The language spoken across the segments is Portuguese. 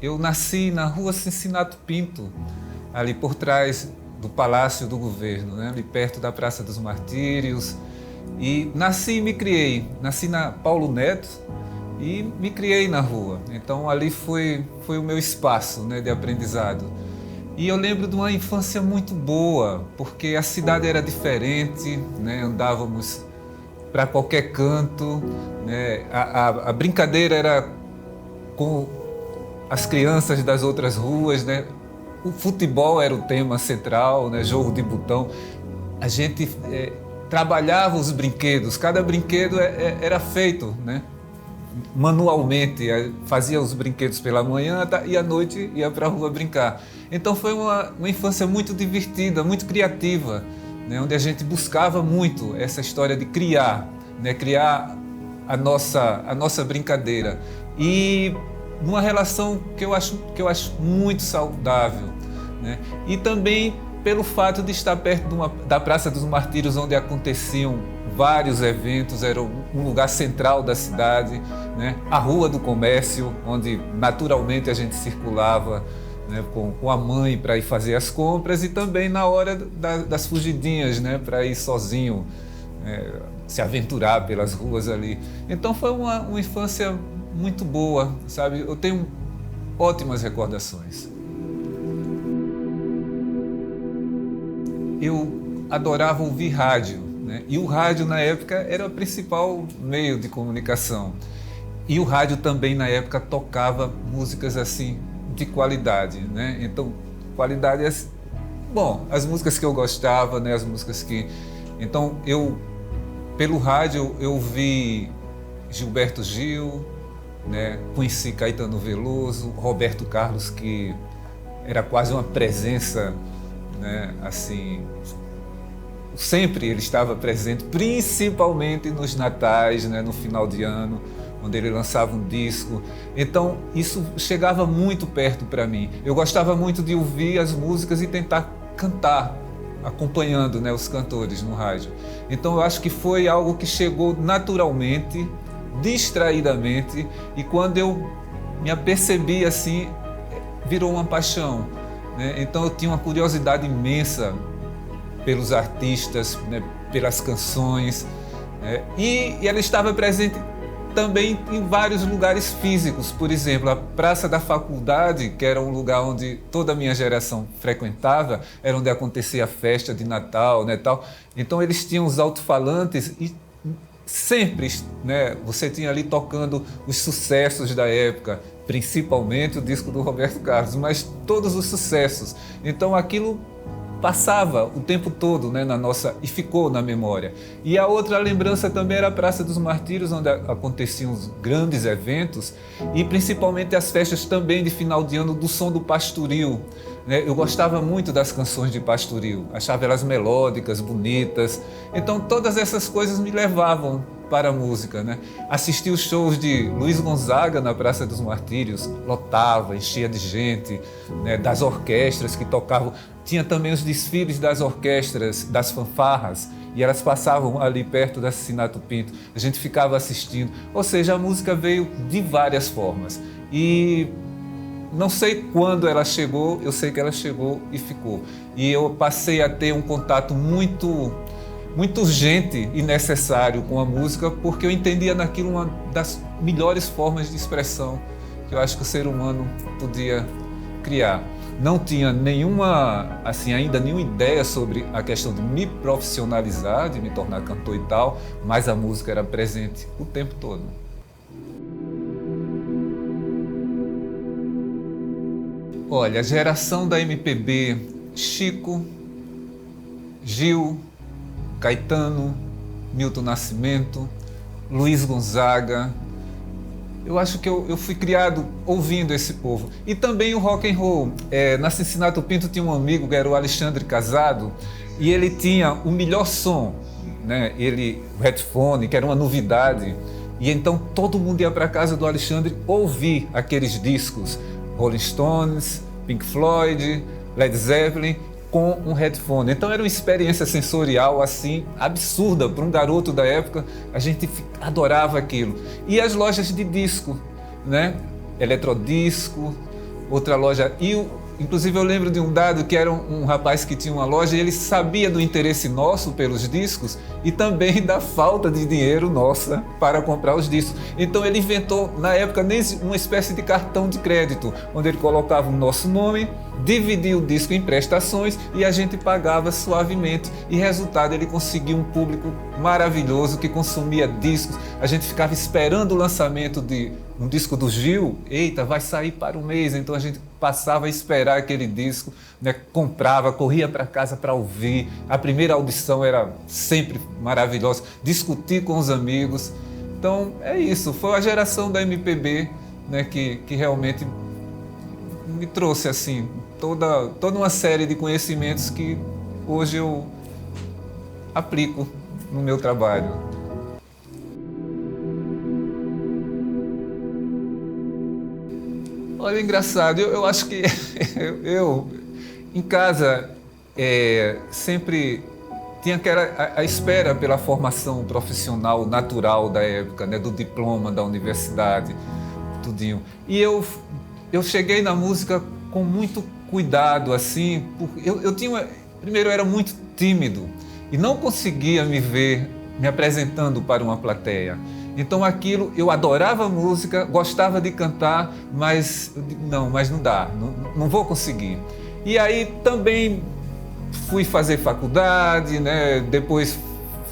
Eu nasci na rua Cincinato Pinto, ali por trás do Palácio do Governo, né? Ali perto da Praça dos Martírios. E nasci e me criei. Nasci na Paulo Neto e me criei na rua. Então ali foi o meu espaço, né, de aprendizado. E eu lembro de uma infância muito boa, porque a cidade era diferente, né? Andávamos para qualquer canto, né? A brincadeira era com as crianças das outras ruas, né? O futebol era o tema central, né? Jogo de botão. A gente trabalhava os brinquedos, cada brinquedo era feito, né? Manualmente, fazia os brinquedos pela manhã e à noite ia para a rua brincar. Então foi uma infância muito divertida, muito criativa, né? Onde a gente buscava muito essa história de criar, né? Criar a nossa brincadeira. E numa relação que eu acho muito saudável, né? E também pelo fato de estar perto da Praça dos Martírios, onde aconteciam vários eventos, era um lugar central da cidade, né? A Rua do Comércio, onde naturalmente a gente circulava, né, com a mãe para ir fazer as compras, e também na hora das fugidinhas, né, para ir sozinho, se aventurar pelas ruas ali. Então foi uma infância muito boa, sabe? Eu tenho ótimas recordações. Eu adorava ouvir rádio, né? E o rádio na época era o principal meio de comunicação. E o rádio também na época tocava músicas assim de qualidade, né? Então, qualidade é, bom, as músicas que eu gostava, né? As músicas que... Então, pelo rádio eu ouvi Gilberto Gil, né? Conheci Caetano Veloso, Roberto Carlos, que era quase uma presença, né? Assim, sempre ele estava presente, principalmente nos natais, né? No final de ano, onde ele lançava um disco. Então isso chegava muito perto para mim. Eu gostava muito de ouvir as músicas e tentar cantar, acompanhando, né, os cantores no rádio. Então eu acho que foi algo que chegou naturalmente, distraidamente, e quando eu me apercebi assim, virou uma paixão, né? Então eu tinha uma curiosidade imensa pelos artistas, né, pelas canções, né? E ela estava presente também em vários lugares físicos. Por exemplo, a Praça da Faculdade, que era um lugar onde toda a minha geração frequentava, era onde acontecia a festa de Natal, né, tal. Então eles tinham os alto-falantes e sempre, né, você tinha ali tocando os sucessos da época, principalmente o disco do Roberto Carlos, mas todos os sucessos. Então aquilo passava o tempo todo, né, e ficou na memória. E a outra lembrança também era a Praça dos Martírios, onde aconteciam os grandes eventos e principalmente as festas também de final de ano do som do pastoril, né? Eu gostava muito das canções de pastoril, achava elas melódicas, bonitas. Então todas essas coisas me levavam para a música, né? Assisti os shows de Luiz Gonzaga na Praça dos Martírios, lotava, enchia de gente, né? Das orquestras que tocavam. Tinha também os desfiles das orquestras, das fanfarras, e elas passavam ali perto da Cincinato Pinto. A gente ficava assistindo. Ou seja, a música veio de várias formas. E não sei quando ela chegou, eu sei que ela chegou e ficou. E eu passei a ter um contato muito urgente e necessário com a música, porque eu entendia naquilo uma das melhores formas de expressão que eu acho que o ser humano podia criar. Não tinha ainda nenhuma ideia sobre a questão de me profissionalizar, de me tornar cantor e tal, mas a música era presente o tempo todo. Olha, a geração da MPB, Chico, Gil, Caetano, Milton Nascimento, Luiz Gonzaga. Eu acho que eu fui criado ouvindo esse povo. E também o rock and roll. Na Cincinato Pinto tinha um amigo, que era o Alexandre Casado, e ele tinha o melhor som, né? O headphone, que era uma novidade. E então todo mundo ia para a casa do Alexandre ouvir aqueles discos, Rolling Stones, Pink Floyd, Led Zeppelin, com um headphone. Então era uma experiência sensorial assim absurda para um garoto da época. A gente adorava aquilo. E as lojas de disco, né? Eletrodisco, outra loja. Inclusive eu lembro de um dado que era um rapaz que tinha uma loja e ele sabia do interesse nosso pelos discos e também da falta de dinheiro nossa para comprar os discos. Então ele inventou, na época, uma espécie de cartão de crédito, onde ele colocava o nosso nome, dividia o disco em prestações e a gente pagava suavemente. E resultado, ele conseguiu um público maravilhoso que consumia discos. A gente ficava esperando o lançamento de um disco do Gil, eita, vai sair para o mês, então a gente passava a esperar aquele disco, né? Comprava, corria para casa para ouvir, a primeira audição era sempre maravilhosa, discutir com os amigos. Então é isso, foi a geração da MPB, né, que realmente me trouxe assim, toda uma série de conhecimentos que hoje eu aplico no meu trabalho. Olha, engraçado, eu acho que eu em casa sempre tinha aquela a espera pela formação profissional natural da época, né, do diploma da universidade, tudinho. E eu cheguei na música com muito cuidado, assim, porque primeiro eu era muito tímido e não conseguia me ver me apresentando para uma plateia. Então eu adorava música, gostava de cantar, mas não dá, não vou conseguir. E aí também fui fazer faculdade, né? Depois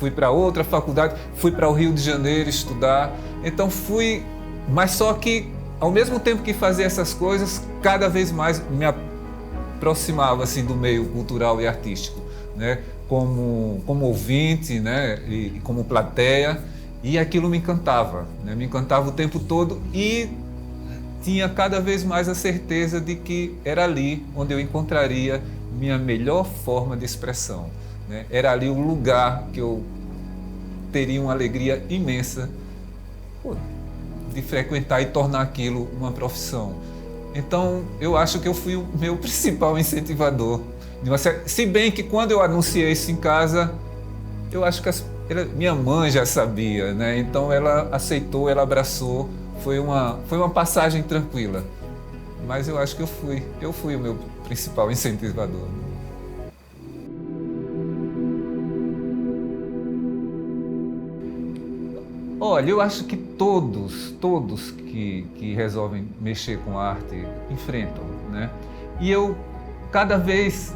fui para outra faculdade, fui para o Rio de Janeiro estudar. Então mas só que ao mesmo tempo que fazia essas coisas, cada vez mais me aproximava assim do meio cultural e artístico, né? Como ouvinte, né? E como plateia. E aquilo me encantava, né? Me encantava o tempo todo e tinha cada vez mais a certeza de que era ali onde eu encontraria minha melhor forma de expressão, né? Era ali o lugar que eu teria uma alegria imensa de frequentar e tornar aquilo uma profissão. Então eu acho que eu fui o meu principal incentivador. Se bem que quando eu anunciei isso em casa, eu acho que minha mãe já sabia, né? Então ela aceitou, ela abraçou, foi uma passagem tranquila. Mas eu acho que eu fui o meu principal incentivador. Olha, eu acho que todos que resolvem mexer com arte enfrentam, né? E eu cada vez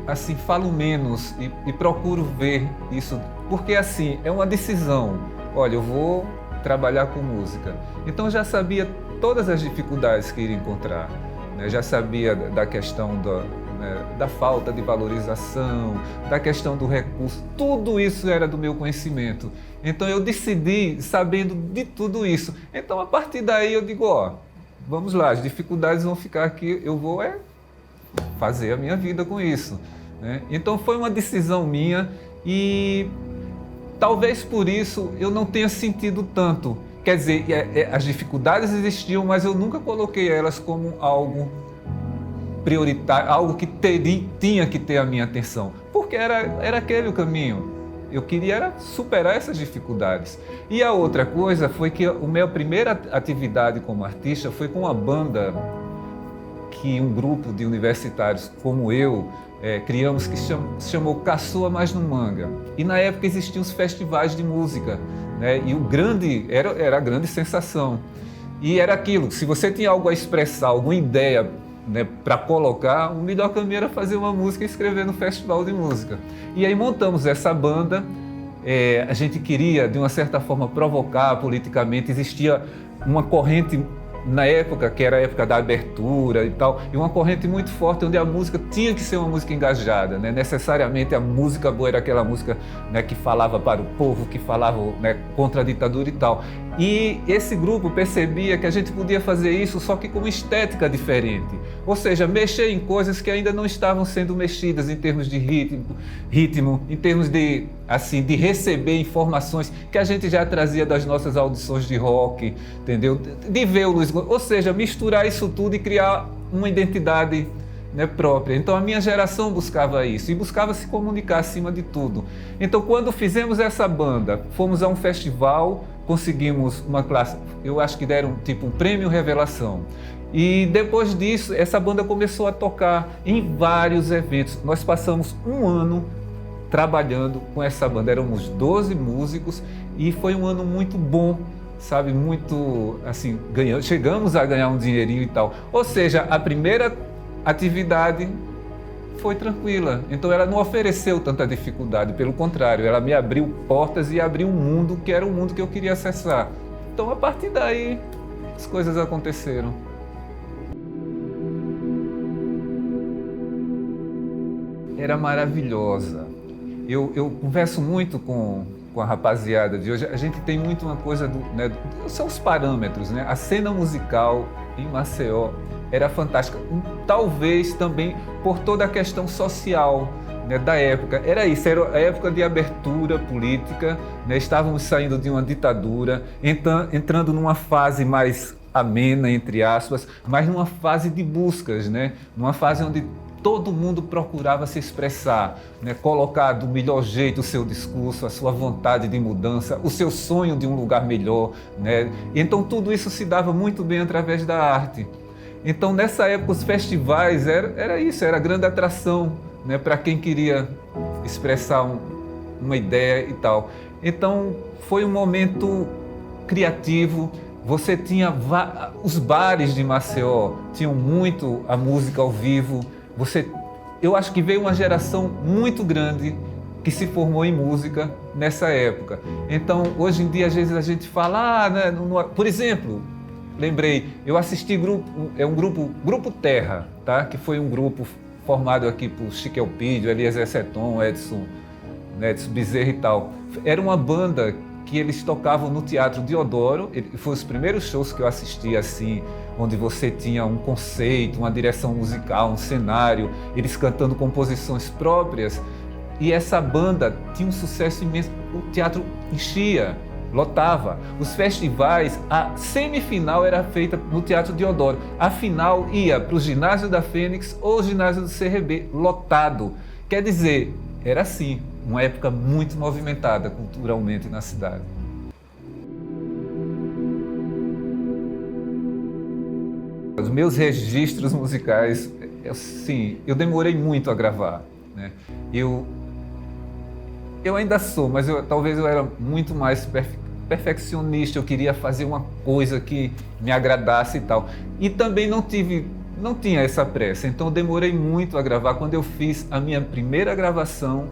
assim falo menos e procuro ver isso, porque assim é uma decisão. Olha, eu vou trabalhar com música, então eu já sabia todas as dificuldades que iria encontrar, né? Já sabia da questão da falta de valorização, da questão do recurso, tudo isso era do meu conhecimento. Então eu decidi sabendo de tudo isso. Então a partir daí eu digo, vamos lá, as dificuldades vão ficar aqui, eu vou fazer a minha vida com isso, né? Então foi uma decisão minha e talvez por isso eu não tenha sentido tanto. Quer dizer, as dificuldades existiam, mas eu nunca coloquei elas como algo prioritário, algo que tinha que ter a minha atenção, porque era aquele o caminho. Eu queria superar essas dificuldades. E a outra coisa foi que a minha primeira atividade como artista foi com uma banda que um grupo de universitários como eu criamos, que se chamou Caçoa Mais no Manga. E na época existiam os festivais de música, né? E era a grande sensação. E era aquilo, se você tinha algo a expressar, alguma ideia, né, para colocar, o melhor caminho era fazer uma música e escrever no festival de música. E aí montamos essa banda, a gente queria, de uma certa forma, provocar politicamente. Existia uma corrente na época, que era a época da abertura e tal, e uma corrente muito forte onde a música tinha que ser uma música engajada, né? Necessariamente a música boa era aquela música, né, que falava para o povo, que falava, né, contra a ditadura e tal. E esse grupo percebia que a gente podia fazer isso, só que com uma estética diferente. Ou seja, mexer em coisas que ainda não estavam sendo mexidas em termos de ritmo, em termos de receber informações que a gente já trazia das nossas audições de rock, entendeu? De ver o Luiz Gonzaga, ou seja, misturar isso tudo e criar uma identidade, né, própria. Então a minha geração buscava isso e buscava se comunicar acima de tudo. Então quando fizemos essa banda, fomos a um festival conseguimos uma classe, eu acho que deram tipo um prêmio revelação. E depois disso, essa banda começou a tocar em vários eventos. Nós passamos um ano trabalhando com essa banda, éramos 12 músicos e foi um ano muito bom, sabe, muito assim, chegamos a ganhar um dinheirinho e tal. Ou seja, a primeira atividade foi tranquila, então ela não ofereceu tanta dificuldade, pelo contrário, ela me abriu portas e abriu um mundo que era o mundo que eu queria acessar. Então a partir daí as coisas aconteceram. Era maravilhosa. Eu converso muito com a rapaziada de hoje. A gente tem muito uma coisa né, são os parâmetros, né? A cena musical em Maceió era fantástica, talvez também por toda a questão social, né, da época. Era isso, era a época de abertura política, né? Estávamos saindo de uma ditadura, entrando numa fase mais amena, entre aspas, mas numa fase de buscas, né? Numa fase onde todo mundo procurava se expressar, né? Colocar do melhor jeito o seu discurso, a sua vontade de mudança, o seu sonho de um lugar melhor, né? Então tudo isso se dava muito bem através da arte. Então nessa época os festivais era isso, era a grande atração, né? Para quem queria expressar uma ideia e tal. Então foi um momento criativo. Você tinha os bares de Maceió, tinham muito a música ao vivo. Eu acho que veio uma geração muito grande que se formou em música nessa época. Então, hoje em dia, às vezes a gente fala, né, por exemplo, lembrei, eu assisti Grupo Terra, tá? Que foi um grupo formado aqui por Chico Elpidio, Eliezer Seton, Edson Bezerra e tal. Era uma banda que eles tocavam no Teatro Deodoro. Foi os primeiros shows que eu assisti assim, onde você tinha um conceito, uma direção musical, um cenário, eles cantando composições próprias. E essa banda tinha um sucesso imenso. O teatro enchia, lotava. Os festivais, a semifinal era feita no Teatro Deodoro. A final ia para o Ginásio da Fênix ou o Ginásio do CRB, lotado. Quer dizer, era assim, uma época muito movimentada culturalmente na cidade. Os meus registros musicais, eu demorei muito a gravar, né? Eu ainda sou, mas talvez eu era muito mais perfeccionista, eu queria fazer uma coisa que me agradasse e tal. E também não tinha essa pressa, então eu demorei muito a gravar. Quando eu fiz a minha primeira gravação,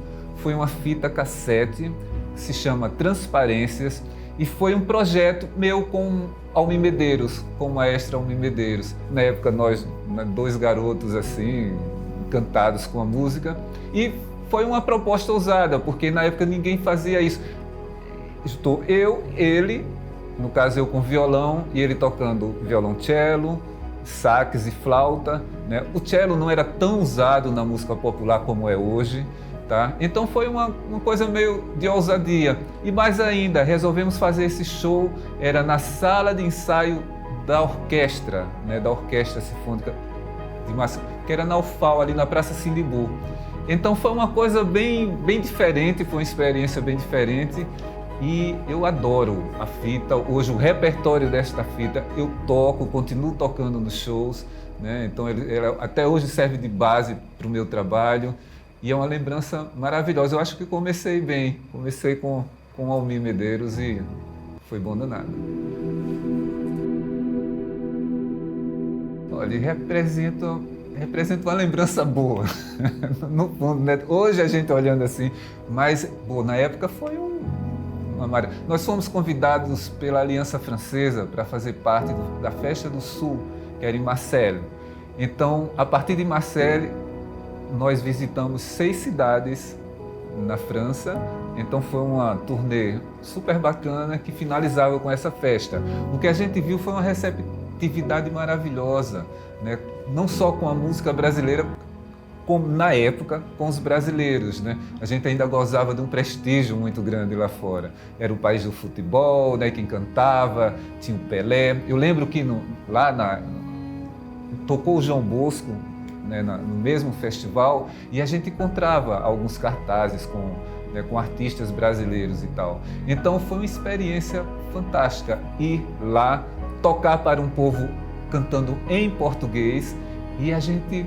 foi uma fita cassete, se chama Transparências, e foi um projeto meu com Almir Medeiros, com o maestro Almir Medeiros. Na época nós, dois garotos assim, encantados com a música, e foi uma proposta ousada, porque na época ninguém fazia isso. Estou ele, no caso eu com violão, e ele tocando violoncelo, sax e flauta, né? O cello não era tão usado na música popular como é hoje, tá? Então foi uma coisa meio de ousadia. E mais ainda, resolvemos fazer esse show, era na sala de ensaio da orquestra, né? Da Orquestra Sinfônica de Maceió, que era na UFAL, ali na Praça Sindibu. Então foi uma coisa bem diferente, foi uma experiência bem diferente. E eu adoro a fita. Hoje o repertório desta fita eu continuo tocando nos shows, né? Então ela até hoje serve de base para o meu trabalho e é uma lembrança maravilhosa. Eu acho que comecei bem, comecei com Almir Medeiros e foi bom danado. Olha, representa uma lembrança boa, no fundo, né? Hoje a gente olhando assim, mas na época foi nós fomos convidados pela Aliança Francesa para fazer parte da Festa do Sul, que era em Marseille. Então, a partir de Marseille, nós visitamos 6 cidades na França. Então foi uma turnê super bacana que finalizava com essa festa. O que a gente viu foi uma receptividade maravilhosa, né? Não só com a música brasileira, como na época com os brasileiros, né? A gente ainda gozava de um prestígio muito grande lá fora. Era o país do futebol, né? Quem cantava, tinha o Pelé. Eu lembro que tocou o João Bosco, né? No mesmo festival, e a gente encontrava alguns cartazes com né, com artistas brasileiros e tal. Então foi uma experiência fantástica ir lá, tocar para um povo cantando em português e a gente,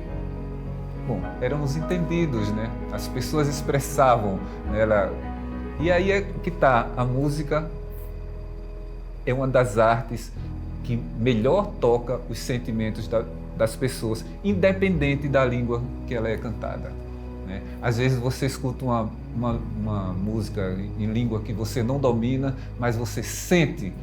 bom, éramos entendidos, né? As pessoas expressavam, né? E aí é que está, a música é uma das artes que melhor toca os sentimentos das pessoas, independente da língua que ela é cantada, né? Às vezes você escuta uma música em língua que você não domina, mas você sente,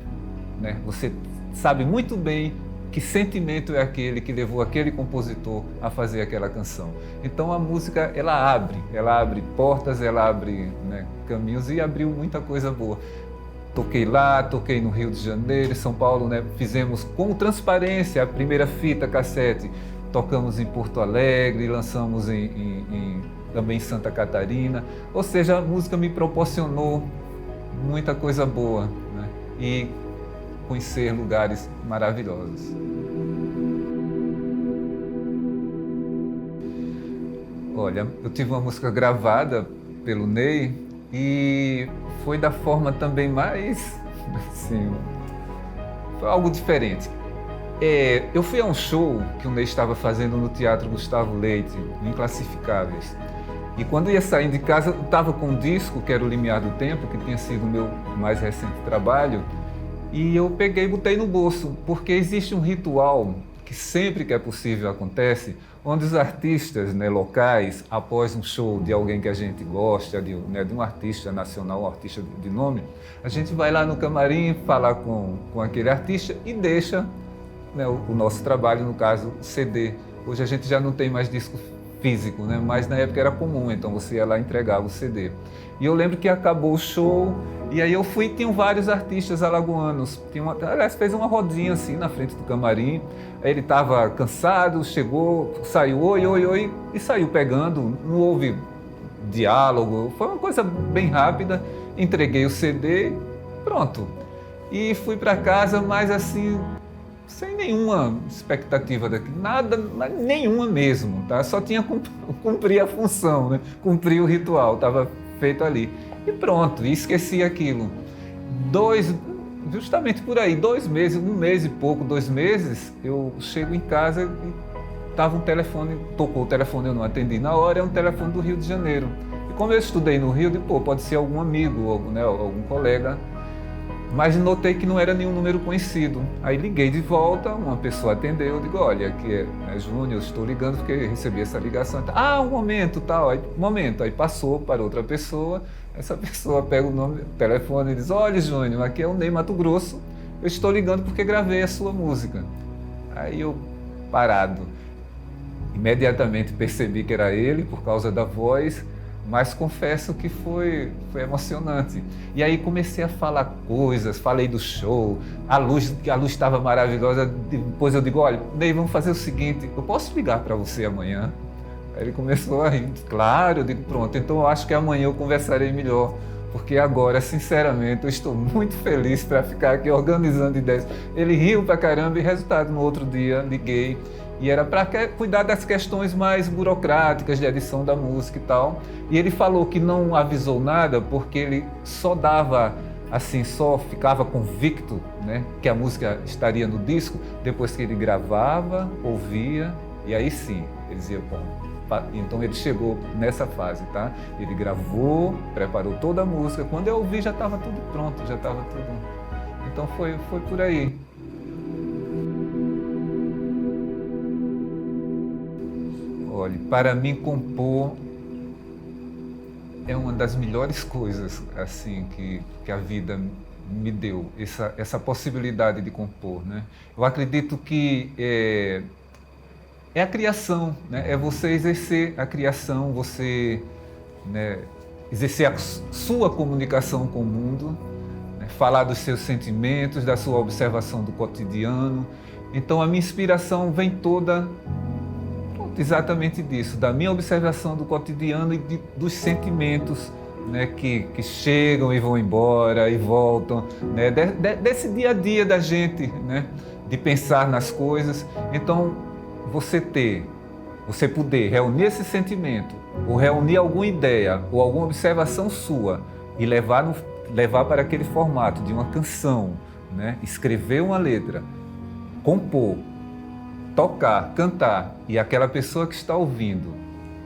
né? Você sabe muito bem que sentimento é aquele que levou aquele compositor a fazer aquela canção. Então a música, ela abre portas, ela abre, né, caminhos, e abriu muita coisa boa. Toquei lá, toquei no Rio de Janeiro, São Paulo, né? Fizemos com Transparência a primeira fita cassete, tocamos em Porto Alegre, lançamos também em Santa Catarina. Ou seja, a música me proporcionou muita coisa boa, né? E conhecer lugares maravilhosos. Olha, eu tive uma música gravada pelo Ney e foi da forma também mais, assim, foi algo diferente. Eu fui a um show que o Ney estava fazendo no Teatro Gustavo Leite, em Inclassificáveis. E quando ia saindo de casa, eu estava com um disco, que era O Limiar do Tempo, que tinha sido o meu mais recente trabalho, e eu peguei e botei no bolso, porque existe um ritual que sempre que é possível acontece, onde os artistas, né, locais, após um show de alguém que a gente gosta, de um artista nacional, um artista de nome, a gente vai lá no camarim falar com aquele artista e deixa, né, o nosso trabalho, no caso, o CD. Hoje a gente já não tem mais disco físico, né, mas na época era comum, então você ia lá e entregava o CD. E eu lembro que acabou o show, e aí eu fui, tinham vários artistas alagoanos. Aliás, fez uma rodinha assim na frente do camarim. Aí ele estava cansado, chegou, saiu, oi, e saiu pegando. Não houve diálogo, foi uma coisa bem rápida. Entreguei o CD, pronto. E fui para casa, mas assim, sem nenhuma expectativa daquilo, nada, nenhuma mesmo, tá? Só tinha cumprir a função, né? Cumprir o ritual, estava feito ali. E pronto, e esqueci aquilo. Justamente por aí, 2 meses, 1 mês e pouco, 2 meses, eu chego em casa e estava um telefone, tocou o telefone, eu não atendi na hora, é um telefone do Rio de Janeiro. E como eu estudei no Rio, pode ser algum amigo, algum colega, mas notei que não era nenhum número conhecido. Aí liguei de volta, uma pessoa atendeu, eu digo, olha, aqui é Júnior, eu estou ligando porque recebi essa ligação. Um momento, tal, aí passou para outra pessoa, essa pessoa pega o telefone e diz, olha Júnior, aqui é o Ney Mato Grosso, eu estou ligando porque gravei a sua música. Aí eu, parado, imediatamente percebi que era ele por causa da voz, mas confesso que foi emocionante. E aí comecei a falar coisas, falei do show, a luz estava maravilhosa. Depois eu digo, olha, Ney, vamos fazer o seguinte, eu posso ligar para você amanhã? Aí ele começou a rir, claro, eu digo, pronto, então eu acho que amanhã eu conversarei melhor, porque agora, sinceramente, eu estou muito feliz para ficar aqui organizando ideias. Ele riu pra caramba e resultado, no outro dia, liguei, e era para cuidar das questões mais burocráticas de edição da música e tal. E ele falou que não avisou nada porque ele só dava, assim, só ficava convicto, né, que a música estaria no disco depois que ele gravava, ouvia, e aí sim, ele dizia, bom, então ele chegou nessa fase, tá? Ele gravou, preparou toda a música, quando eu ouvi já estava tudo pronto, já estava tudo... Então foi por aí. Olha, para mim compor é uma das melhores coisas assim que a vida me deu, essa possibilidade de compor, né? Eu acredito que é a criação, né? É você exercer a criação, você, né, exercer a sua comunicação com o mundo, né? Falar dos seus sentimentos, da sua observação do cotidiano. Então a minha inspiração vem toda exatamente disso, da minha observação do cotidiano e dos sentimentos, né, que chegam e vão embora e voltam, né, desse dia a dia da gente, né, de pensar nas coisas. Então, você poder reunir esse sentimento ou reunir alguma ideia ou alguma observação sua e levar para aquele formato de uma canção, né? Escrever uma letra, compor, tocar, cantar, e aquela pessoa que está ouvindo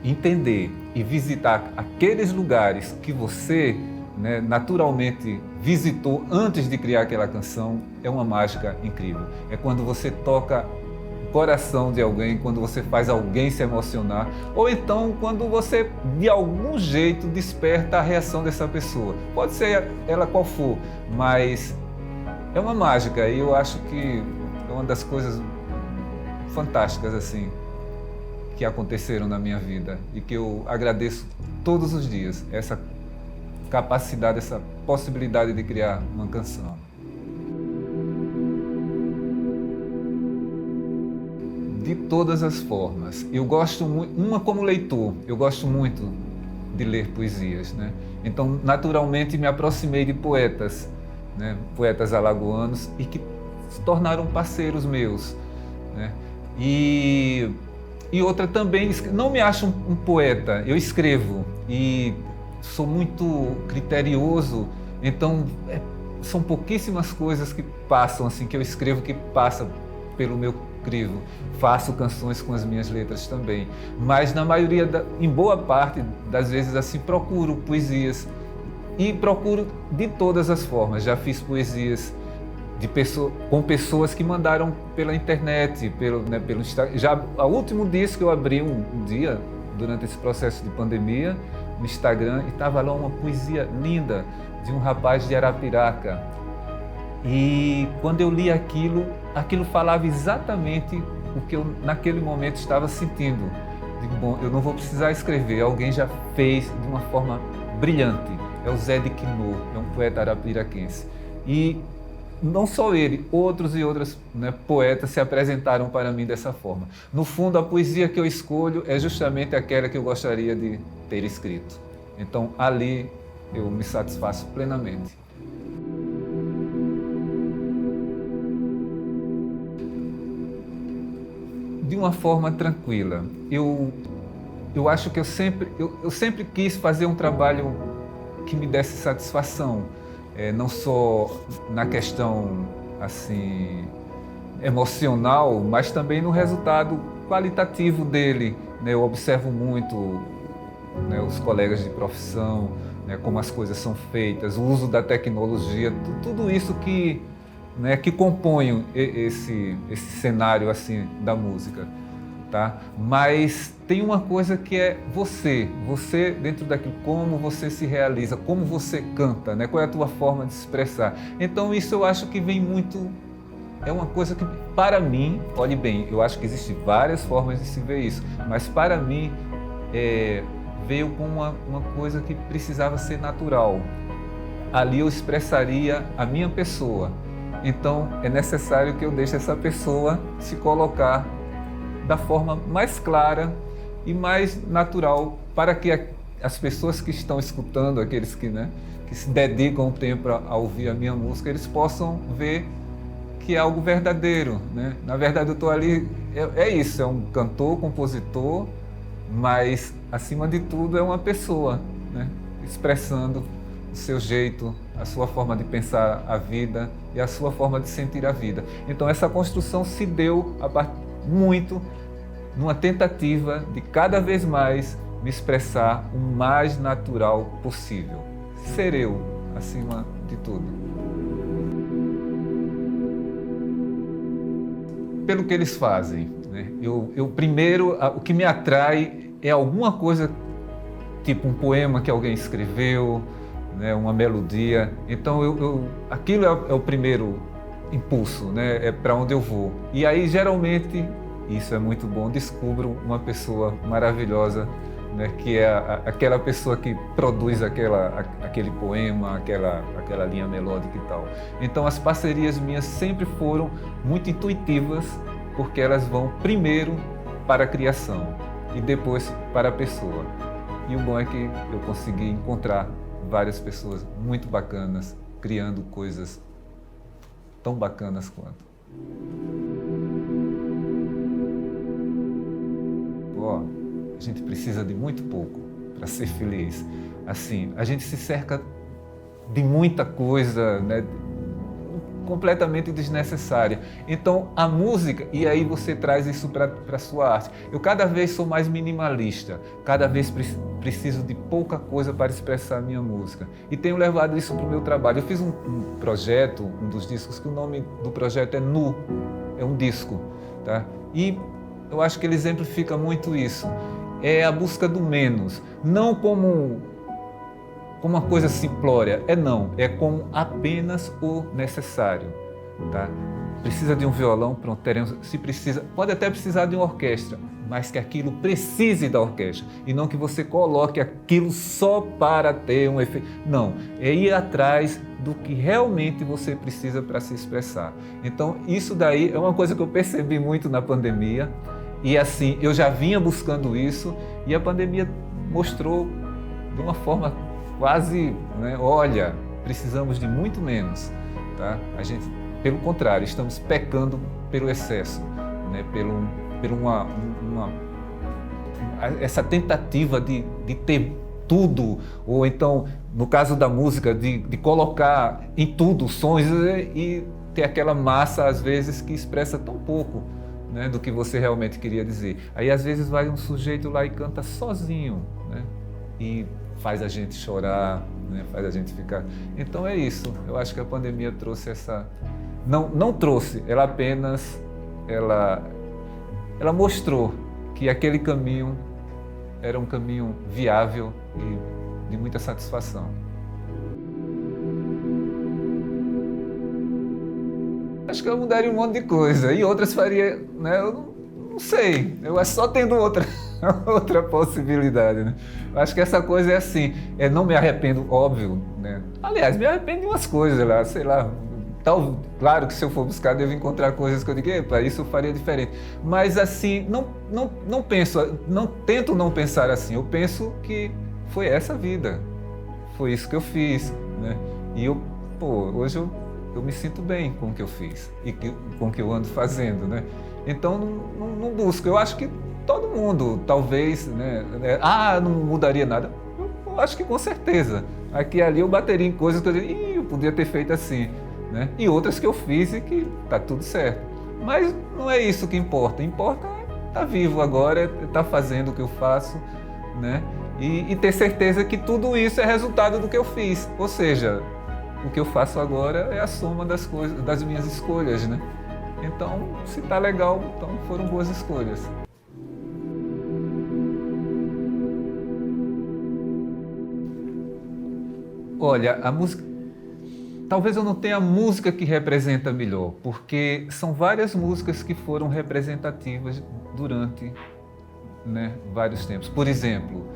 entender e visitar aqueles lugares que você, né, naturalmente visitou antes de criar aquela canção, é uma mágica incrível. É quando você toca o coração de alguém, quando você faz alguém se emocionar, ou então quando você, de algum jeito, desperta a reação dessa pessoa. Pode ser ela qual for, mas é uma mágica, e eu acho que é uma das coisas fantásticas assim que aconteceram na minha vida e que eu agradeço todos os dias, essa capacidade, essa possibilidade de criar uma canção. De todas as formas. Eu gosto muito, uma como leitor, eu gosto muito de ler poesias, né? Então, naturalmente, me aproximei de poetas, né? Poetas alagoanos, e que se tornaram parceiros meus, né? E outra também, não me acho um poeta, eu escrevo e sou muito criterioso, então são pouquíssimas coisas que passam, assim, que eu escrevo que passa pelo meu crivo. Faço canções com as minhas letras também, mas na maioria, em boa parte das vezes, assim, procuro poesias e procuro de todas as formas. Já fiz poesias com pessoas que mandaram pela internet, pelo Instagram. Já o último disco que eu abri um dia, durante esse processo de pandemia, no Instagram, e estava lá uma poesia linda de um rapaz de Arapiraca. E quando eu li aquilo falava exatamente o que eu naquele momento estava sentindo. Digo, bom, eu não vou precisar escrever, alguém já fez de uma forma brilhante. É o Zé de Quinô, é um poeta arapiraquense. E não só ele, outros e outras, né, poetas se apresentaram para mim dessa forma. No fundo, a poesia que eu escolho é justamente aquela que eu gostaria de ter escrito. Então, ali eu me satisfaço plenamente. De uma forma tranquila. Eu acho que eu sempre quis fazer um trabalho que me desse satisfação. Não só na questão assim emocional, mas também no resultado qualitativo dele, né? Eu observo muito, né, os colegas de profissão, né, como as coisas são feitas, o uso da tecnologia, tudo isso que, né, que compõe esse cenário assim da música. Tá? Mas tem uma coisa que é você dentro daquilo, como você se realiza, como você canta, né? Qual é a tua forma de se expressar. Então isso eu acho que vem muito, é uma coisa que para mim, olhe bem, eu acho que existem várias formas de se ver isso, mas para mim veio com uma coisa que precisava ser natural. Ali eu expressaria a minha pessoa, então é necessário que eu deixe essa pessoa se colocar da forma mais clara e mais natural, para que as pessoas que estão escutando, aqueles que, né, que se dedicam um tempo a ouvir a minha música, eles possam ver que é algo verdadeiro, né? Na verdade eu estou ali, é isso, é um cantor, compositor, mas acima de tudo é uma pessoa, né, expressando o seu jeito, a sua forma de pensar a vida e a sua forma de sentir a vida. Então essa construção se deu muito numa tentativa de cada vez mais me expressar o mais natural possível. Ser eu, acima de tudo. Pelo que eles fazem, né? Eu primeiro, o que me atrai é alguma coisa, tipo um poema que alguém escreveu, né? Uma melodia. Então aquilo é o primeiro impulso, né? É para onde eu vou. E aí geralmente, isso é muito bom, descubro uma pessoa maravilhosa, né, que é aquela pessoa que produz aquele poema, aquela linha melódica e tal. Então as parcerias minhas sempre foram muito intuitivas, porque elas vão primeiro para a criação e depois para a pessoa. E o bom é que eu consegui encontrar várias pessoas muito bacanas, criando coisas tão bacanas quanto. a gente precisa de muito pouco para ser feliz. Assim, a gente se cerca de muita coisa, né, completamente desnecessária. Então, a música, e aí você traz isso para a sua arte. Eu cada vez sou mais minimalista, cada vez preciso de pouca coisa para expressar a minha música. E tenho levado isso para o meu trabalho. Eu fiz um projeto, um dos discos, que o nome do projeto é Nu, é um disco, tá? E eu acho que ele exemplifica muito isso. É a busca do menos, não como uma coisa simplória, é como apenas o necessário, tá? Precisa de um violão, pronto, teremos, se precisa, pode até precisar de uma orquestra, mas que aquilo precise da orquestra, e não que você coloque aquilo só para ter um efeito. Não, é ir atrás do que realmente você precisa para se expressar. Então, isso daí é uma coisa que eu percebi muito na pandemia, e assim, eu já vinha buscando isso, e a pandemia mostrou de uma forma quase, né, olha, precisamos de muito menos, tá? A gente, pelo contrário, estamos pecando pelo excesso, né? Essa tentativa de ter tudo, ou então, no caso da música, de colocar em tudo sons e ter aquela massa, às vezes, que expressa tão pouco, né, do que você realmente queria dizer. Aí, às vezes, vai um sujeito lá e canta sozinho, né, e faz a gente chorar, né, faz a gente ficar... Então é isso, eu acho que a pandemia trouxe essa... Não trouxe, ela apenas... Ela mostrou que aquele caminho era um caminho viável e de muita satisfação. Acho que eu mudaria um monte de coisa e outras faria, né? Eu não sei, eu acho só tendo outra possibilidade, né? Eu acho que essa coisa é assim, não me arrependo, óbvio, né? Aliás, me arrependo de umas coisas lá, sei lá, claro que se eu for buscar devo encontrar coisas que eu digo, epa, isso eu faria diferente. Mas assim, não penso, tento não pensar assim, eu penso que foi essa vida, foi isso que eu fiz, né? E hoje eu me sinto bem com o que eu fiz e com o que eu ando fazendo, né? Então não busco, eu acho que todo mundo, talvez, né? Não mudaria nada. Eu acho que com certeza. Aqui e ali eu bateria em coisas que eu diria, eu podia ter feito assim, né? E outras que eu fiz e que tá tudo certo. Mas não é isso que importa. Importa é estar vivo agora, é estar fazendo o que eu faço, né? E ter certeza que tudo isso é resultado do que eu fiz. Ou seja, o que eu faço agora é a soma das minhas escolhas, né? Então, se tá legal, então foram boas escolhas. Olha, a música... Talvez eu não tenha a música que representa melhor, porque são várias músicas que foram representativas durante, né, vários tempos. Por exemplo,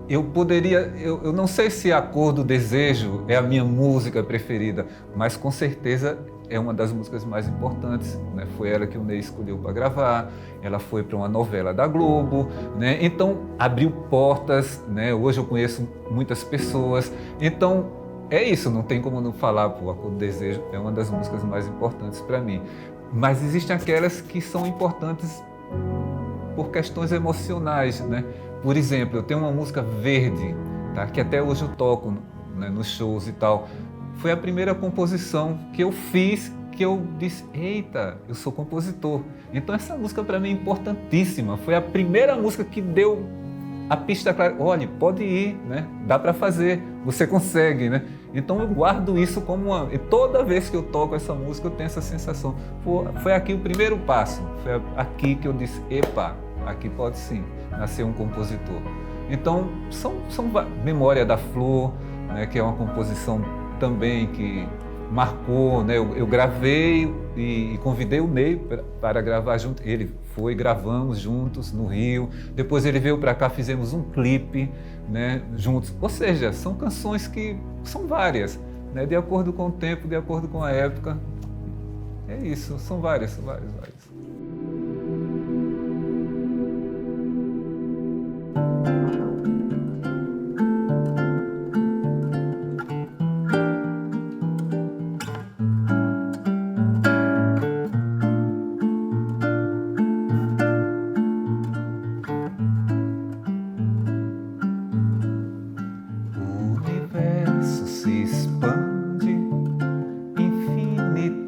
eu não sei se A Cor do Desejo é a minha música preferida, mas com certeza é uma das músicas mais importantes, né? Foi ela que o Ney escolheu para gravar, ela foi para uma novela da Globo, né? Então abriu portas, né? Hoje eu conheço muitas pessoas, então é isso, não tem como não falar, A Cor do Desejo é uma das músicas mais importantes para mim. Mas existem aquelas que são importantes por questões emocionais, né? Por exemplo, eu tenho uma música Verde, tá? Que até hoje eu toco, né, nos shows e tal. Foi a primeira composição que eu fiz, que eu disse, eita, eu sou compositor. Então essa música para mim é importantíssima. Foi a primeira música que deu a pista clara. Olha, pode ir, né? Dá para fazer, você consegue, né? Então eu guardo isso como uma... E toda vez que eu toco essa música eu tenho essa sensação. Foi aqui o primeiro passo. Foi aqui que eu disse, epa, aqui pode sim nascer um compositor. Então são Memória da Flor, né? Que é uma composição também que marcou, né? Eu gravei e convidei o Ney para gravar junto. Ele foi, gravamos juntos no Rio. Depois ele veio para cá, fizemos um clipe, né, juntos. Ou seja, são canções que são várias, né, de acordo com o tempo, de acordo com a época. É isso, são várias.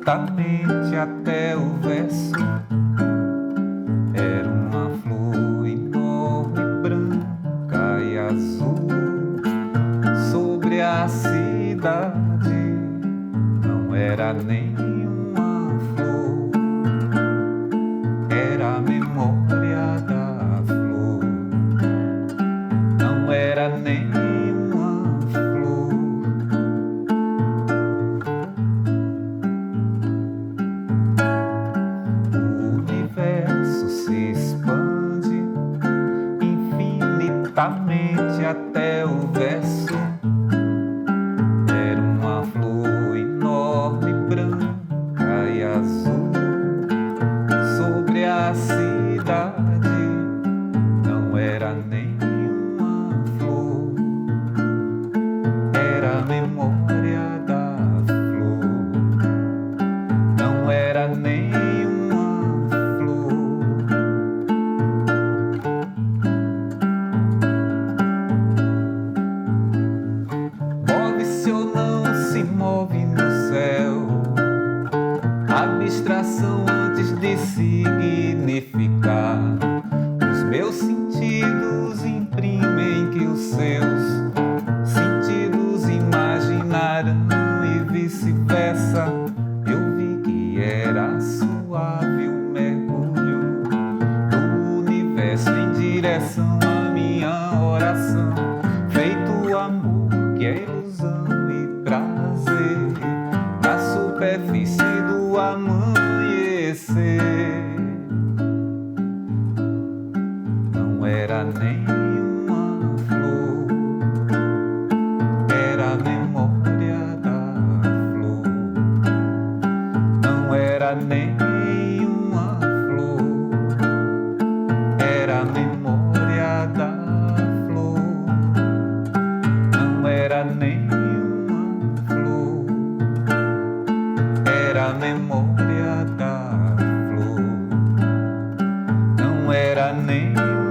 infinitamente até o verso. Era uma flor enorme, branca e azul sobre a cidade. Não era nenhuma flor, era a memória da flor. Não era nenhuma flor. O universo se expande infinitamente até o verso. Era uma flor enorme, branca e azul sobre a cidade. Não era nenhuma flor, era a memória da flor. Não era nenhuma flor. Move-se ou não se move no céu, abstração antes de significar. Os meus sentidos imprimem que os seus sentidos imaginarão e vice-versa. Eu vi que era suave o mergulho do universo em direção à minha oração, feito amor que é ilusão e prazer na superfície do amanhecer. Não era nenhuma flor, era a memória da flor. Não era nenhuma flor, era a memória da flor. Não era nenhuma flor, era a memória da flor. Não era nenhuma